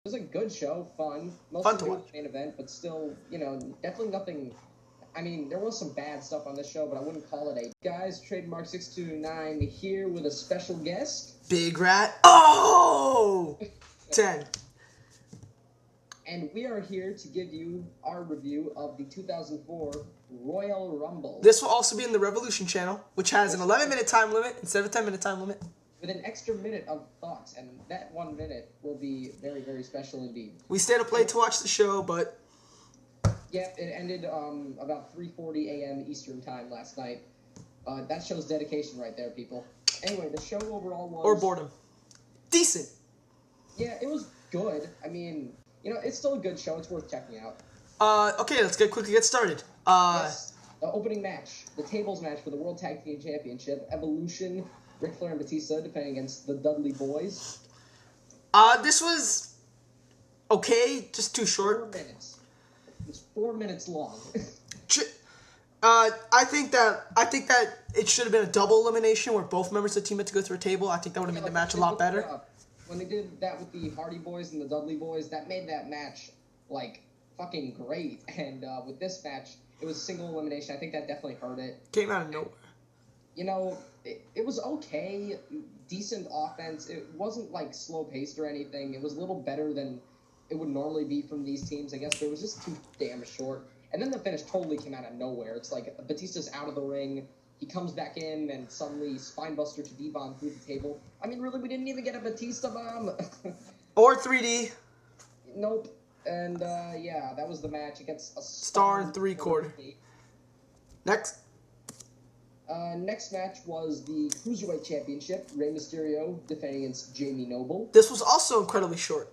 was a good show, fun. Fun to Mostly watch. main event, but still, definitely nothing. I mean, there was some bad stuff on this show, but I wouldn't call it a. Guys, Trademark 629 here with a special guest. Big Rat. Oh! 10. And we are here to give you our review of the 2004 Royal Rumble. This will also be in the Revolution channel, which has an 11-minute time limit instead of a 10-minute time limit. With an extra minute of thoughts, and that 1 minute will be very, very special indeed. We stayed up late to watch the show, but... Yeah, it ended about 3:40 a.m. Eastern time last night. That shows dedication right there, people. Anyway, the show overall was... Or boredom. Decent. Yeah, it was good. I mean, it's still a good show. It's worth checking out. Okay, let's quickly get started. Yes, the opening match, the tables match for the World Tag Team Championship, Evolution, Ric Flair and Batista defending against the Dudley Boys. This was okay, just too short. 4 minutes. It's 4 minutes long. I think that it should have been a double elimination where both members of the team had to go through a table. I think that would have made the match a lot better. When they did that with the Hardy Boys and the Dudley Boys, that made that match, fucking great. And with this match, it was single elimination. I think that definitely hurt it. Came out of nowhere. It was okay. Decent offense. It wasn't, slow-paced or anything. It was a little better than it would normally be from these teams, I guess, but it was just too damn short. And then the finish totally came out of nowhere. It's like Batista's out of the ring. He comes back in, and suddenly Spinebuster to D-Bomb through the table. I mean, really, we didn't even get a Batista bomb. Or 3D. Nope. And, yeah, that was the match. It gets a star and 3/4. Next. Next match was the Cruiserweight Championship. Rey Mysterio defending against Jamie Noble. This was also incredibly short.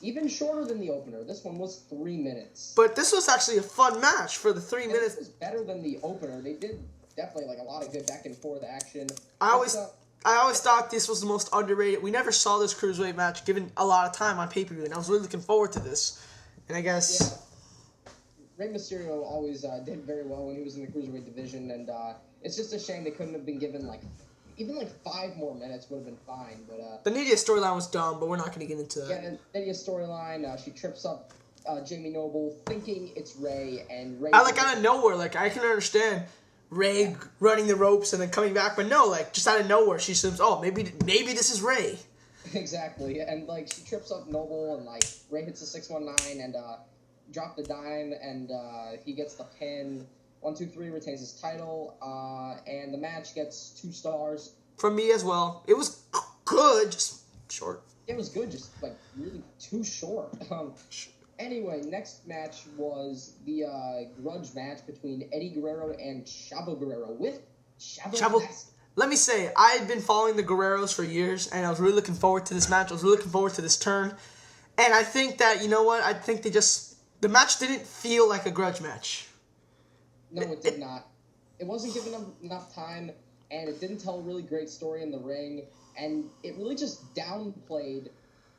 Even shorter than the opener. This one was 3 minutes. But this was actually a fun match for the 3 minutes. This was better than the opener. They did definitely a lot of good back and forth action. I always thought this was the most underrated. We never saw this Cruiserweight match given a lot of time on pay-per-view, and I was really looking forward to this. And I guess... Yeah. Rey Mysterio always did very well when he was in the Cruiserweight division, and it's just a shame they couldn't have been given, even 5 more minutes would have been fine, but... The Nidia storyline was dumb, but we're not going to get into that. Yeah, the Nidia storyline, she trips up Jamie Noble, thinking it's Rey, and Rey... Out of nowhere, I can understand Rey running the ropes and then coming back, but no, just out of nowhere, she assumes, oh, maybe this is Rey. Exactly, and, she trips up Noble, and, Rey hits a 619, and, drop the dime, and, he gets the pin... 1, 2, 3 retains his title, and the match gets 2 stars. From me as well. It was good, just short. It was good, just, really too short. Anyway, next match was the grudge match between Eddie Guerrero and Chavo Guerrero with Chavo. Let me say, I had been following the Guerreros for years, and I was really looking forward to this match. I was really looking forward to this turn. And I think that, you know what, I think the match didn't feel like a grudge match. No, it did not. It wasn't given them enough time, and it didn't tell a really great story in the ring, and it really just downplayed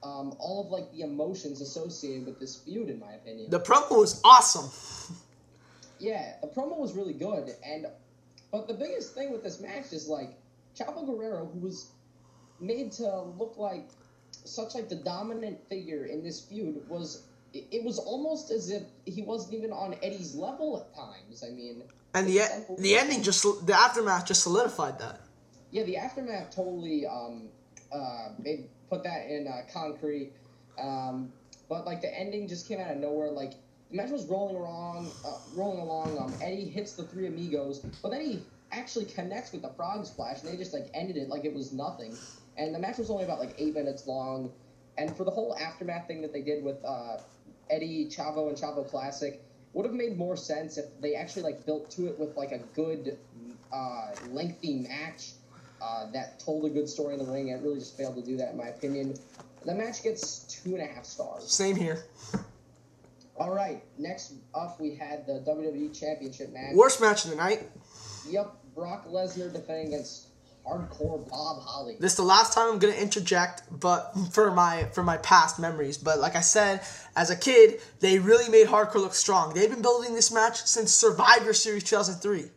all of, the emotions associated with this feud, in my opinion. The promo was awesome. Yeah, the promo was really good, but the biggest thing with this match is, Chavo Guerrero, who was made to look like such, the dominant figure in this feud, it was almost as if he wasn't even on Eddie's level at times. I mean... And the aftermath just solidified that. Yeah, the aftermath totally put that in concrete. But, the ending just came out of nowhere. The match was rolling along. Eddie hits the 3 Amigos, but then he actually connects with the Frog Splash, and they just, ended it like it was nothing. And the match was only about, 8 minutes long. And for the whole aftermath thing that they did with... Eddie, Chavo, and Chavo Classic would have made more sense if they actually built to it with a good lengthy match that told a good story in the ring. It really just failed to do that in my opinion. The match gets 2.5 stars. Same here. All right, next up we had the WWE Championship match. Worst match of the night. Yep, Brock Lesnar defending against Hardcore Bob Holly. This is the last time I'm going to interject, but for my past memories. But like I said, as a kid, they really made Hardcore look strong. They've been building this match since Survivor Series 2003.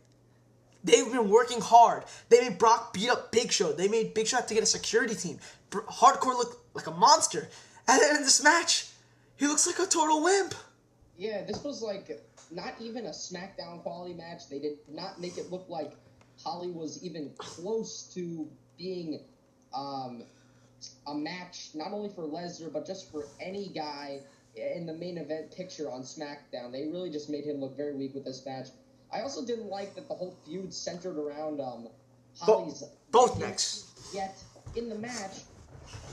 They've been working hard. They made Brock beat up Big Show. They made Big Show have to get a security team. Hardcore looked like a monster. And then in this match, he looks like a total wimp. Yeah, this was like not even a SmackDown quality match. They did not make it look like Holly was even close to being a match, not only for Lesnar, but just for any guy in the main event picture on SmackDown. They really just made him look very weak with this match. I also didn't like that the whole feud centered around Holly's both necks. Yet in the match,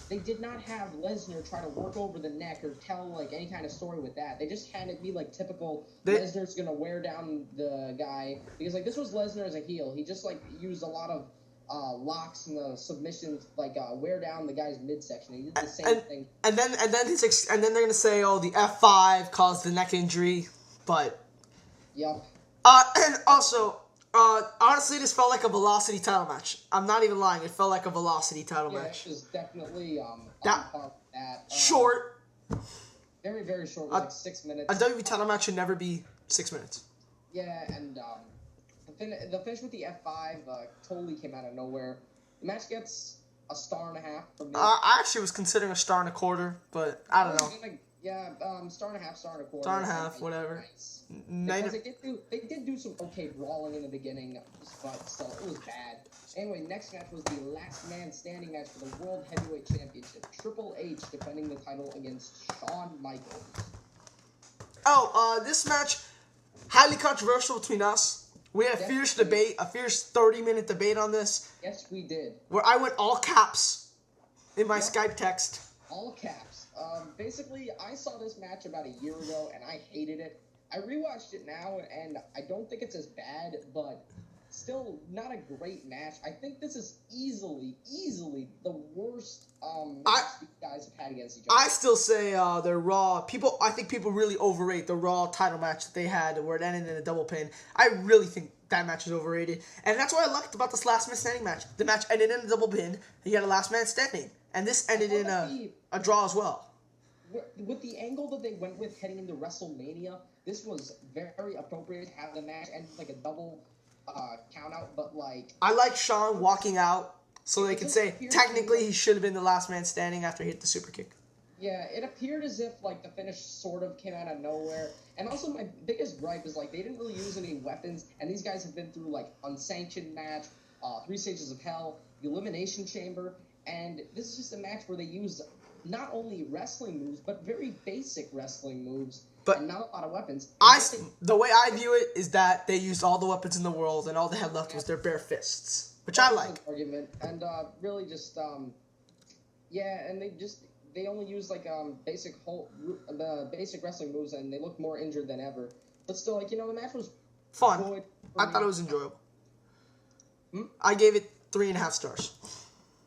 they did not have Lesnar try to work over the neck or tell like any kind of story with that. They just had it be like typical Lesnar's gonna wear down the guy, because like this was Lesnar as a heel. He just like used a lot of locks and the submissions, like wear down the guy's midsection. He did the same thing. And then they're gonna say, oh, the F5 caused the neck injury, but yep. And also, honestly, this felt like a Velocity title match. I'm not even lying. It felt like a Velocity title match. Yeah, it was definitely that that short. Very, very short, like 6 minutes. A WWE title match should never be 6 minutes. Yeah, and the finish with the F5 totally came out of nowhere. The match gets a 1.5 stars from me. I actually was considering a 1.25 stars, but I don't know. Yeah, 1.5 stars, 1.25 stars. 1.5 whatever. Nice. Because they did do some okay brawling in the beginning, but still, it was bad. Anyway, next match was the last man standing match for the World Heavyweight Championship. Triple H defending the title against Shawn Michaels. Oh, this match, highly controversial between us. We had a fierce debate, a fierce 30-minute debate on this. Yes, we did. Where I went all caps in my Skype text. All caps. Basically, I saw this match about a year ago, and I hated it. I rewatched it now, and I don't think it's as bad, but still not a great match. I think this is easily the worst match these guys have had against each other. I still say the Raw. I think people really overrate the Raw title match that they had where it ended in a double pin. I really think that match is overrated. And that's what I liked about this last man standing match. The match ended in a double pin, and you had a last man standing. And this ended in a draw as well. With the angle that they went with heading into WrestleMania, this was very appropriate to have the match end like a double count out, but like... I like Shawn walking out so they could say, technically he should have been the last man standing after he hit the super kick. Yeah, it appeared as if like the finish sort of came out of nowhere. And also my biggest gripe is like they didn't really use any weapons, and these guys have been through like unsanctioned match, 3 Stages of Hell, the Elimination Chamber, and this is just a match where they use not only wrestling moves, but very basic wrestling moves, and not a lot of weapons. The way I view it is that they used all the weapons in the world, and all they had left was their bare fists, which I like. Argument, and really just and they only use like basic wrestling moves, and they look more injured than ever. But still, like, the match was fun. Good I thought it was enjoyable. I gave it 3.5 stars.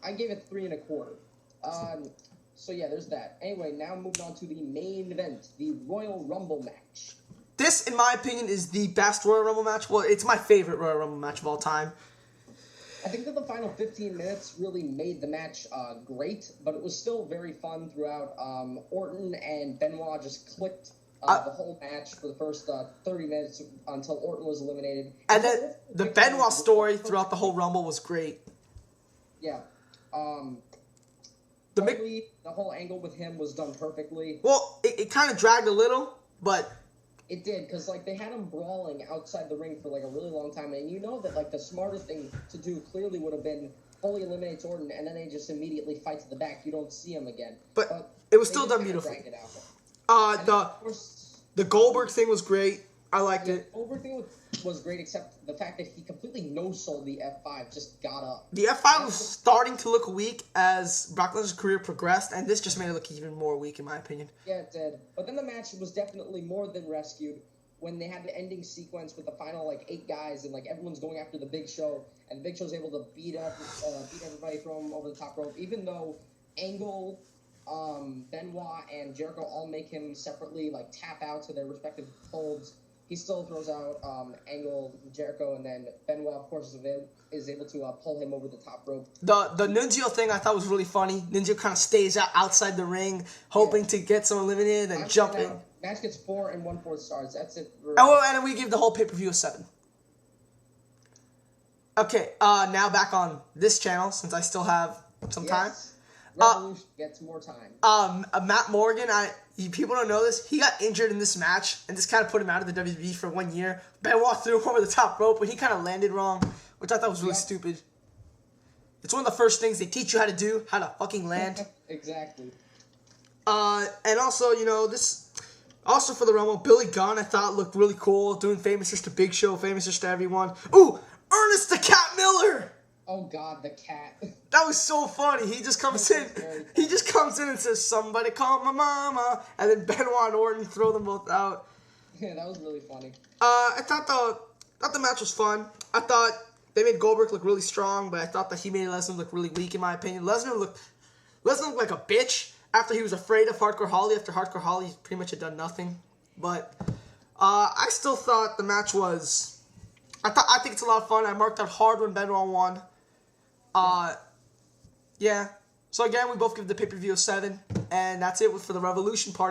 I gave it 3.25. So yeah, there's that. Anyway, now moving on to the main event, the Royal Rumble match. This, in my opinion, is the best Royal Rumble match. Well, it's my favorite Royal Rumble match of all time. I think that the final 15 minutes really made the match great, but it was still very fun throughout. Orton and Benoit just clicked the whole match for the first 30 minutes until Orton was eliminated. And then the Benoit story throughout the whole Rumble was great. Yeah. The whole angle with him was done perfectly. Well, it kind of dragged a little, but... It did, because, like, they had him brawling outside the ring for, like, a really long time, and you know that, like, the smartest thing to do clearly would have been fully eliminate Orton, and then they just immediately fight to the back. You don't see him again. But it was still done beautifully. The Goldberg thing was great. I liked it. The Goldberg thing was great, except the fact that he completely no-sold the F5, just got up. The F5 was starting to look weak as Brock Lesnar's career progressed, and this just made it look even more weak, in my opinion. Yeah, it did. But then the match was definitely more than rescued when they had the ending sequence with the final, like, 8 guys, and, like, everyone's going after the Big Show, and the Big Show's able to beat everybody, throw him over the top rope, even though Angle, Benoit, and Jericho all make him separately, like, tap out to their respective holds. He still throws out Angle, Jericho, and then Benoit, of course, is able to pull him over the top rope. The Nunzio thing I thought was really funny. Nunzio kind of stays outside the ring, hoping to get someone eliminated and jump in. Match gets 4 1/4 stars. That's it. And then we give the whole pay-per-view a 7. Okay, now back on this channel, since I still have some time. Revolution gets more time. Matt Morgan, people don't know this. He got injured in this match, and this kind of put him out of the WWE for 1 year. Benoit threw him over the top rope, but he kind of landed wrong, which I thought was really stupid. It's one of the first things they teach you how to do, how to fucking land. Exactly. And also, also for the Rumble, Billy Gunn I thought looked really cool, doing famous just to Big Show, famous just to everyone. Ooh, Ernest the Cat Miller. Oh God, the cat. That was so funny. He just comes in. He just comes in and says, "Somebody call my mama," and then Benoit and Orton throw them both out. Yeah, that was really funny. I thought the match was fun. I thought they made Goldberg look really strong, but I thought that he made Lesnar look really weak in my opinion. Lesnar looked like a bitch after he was afraid of Hardcore Holly. After Hardcore Holly pretty much had done nothing. But I still thought the match was. I think it's a lot of fun. I marked out hard when Benoit won. Yeah. So again, we both give the pay-per-view a 7, and that's it for the Revolution part.